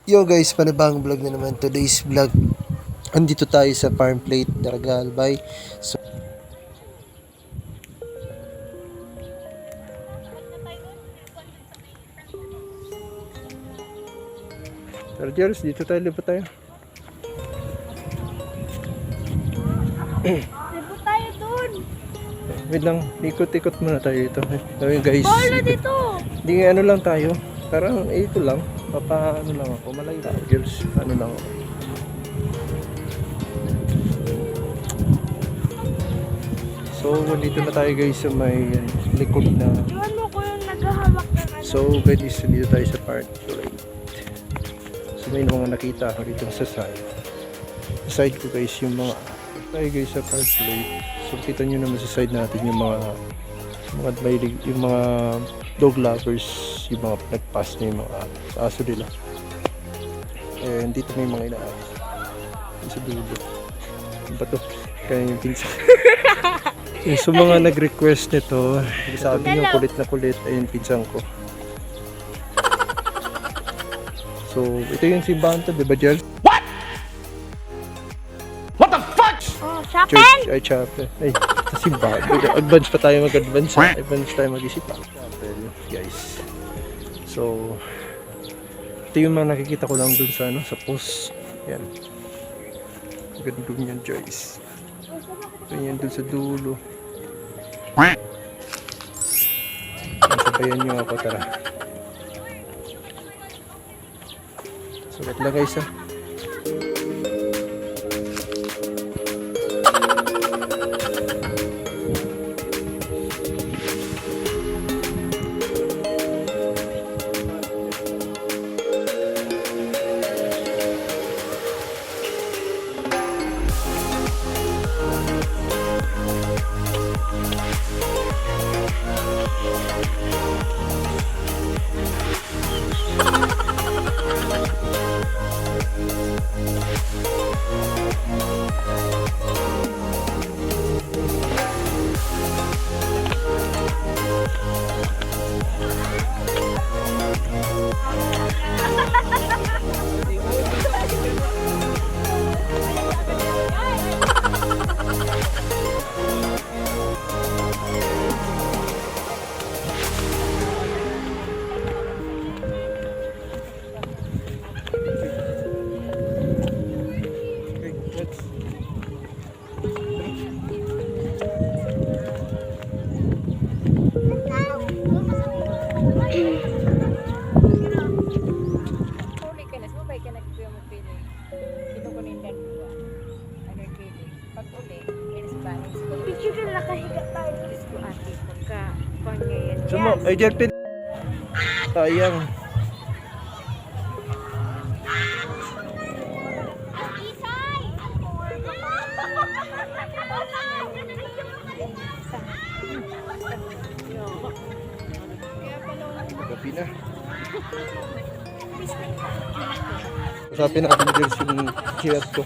Yo guys, panibang vlog na naman. Today's vlog, andito tayo sa farm plate Daragalbay. So, Chargers, dito tayo, lipat tayo. Lipat tayo dun. Wait lang, ikot-ikot muna tayo ito. Sabi guys, Bawal dito. hindi ano lang tayo. Parang ito lang, ano lang ako, malayo lang. Chargers, ano lang ako. So, dito na tayo guys sa may likod na. Iwan mo ko yung naghahawak ng ano. So guys, dito tayo sa part plate. So may mga nakita ako dito sa side. Sa side ko guys yung mga tayo guys sa part plate. So kita nyo naman sa side natin yung mga yung mga dog lovers, yung mga nagpass na yung mga aso nila. And dito may mga inaayos. Sa dulo. Ano ba to? Kaya yung pinsan. Yung sa mga nag-request nito, sabi nyo kulit na kulit, ayun pinsan ko. So, ito yung simbahan to, di ba, Jel? Oh, shopping! Church, ay, chapel. Ay, sa simbahan. Advance pa tayo mag-advance. Advance tayo mag-isip. Chapel, guys. So, ito yung mga nakikita ko lang dun sa, sa post. Yan. Gandun yan, Joyce. Ito yan dun sa dulo. Sabayan nyo ako, tara. Sulat lang guys ha. Picture na nakahiga tayo. Ko ate, pagka pangayan. Sumo, ay Jerpin. Sayang. Gabi na. Usapin natin Jers yung kirat ko.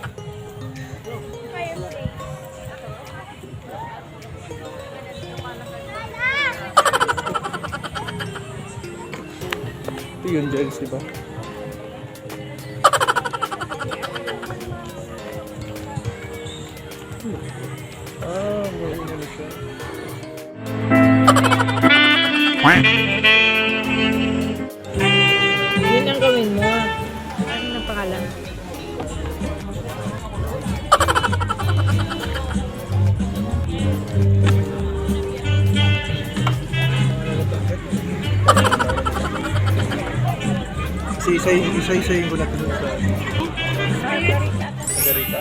Ito yun Jers, diba? May ano siya. Yun ang gawin mo. Ano ang pangalan? Isa-isayin ko na ito sa Margarita.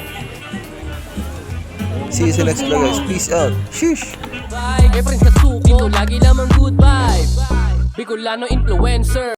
See you sa next vlog guys. Peace out. Sheesh! Kay Prince Katsuko, dito lagi lamang good vibe. Bicolano influencer.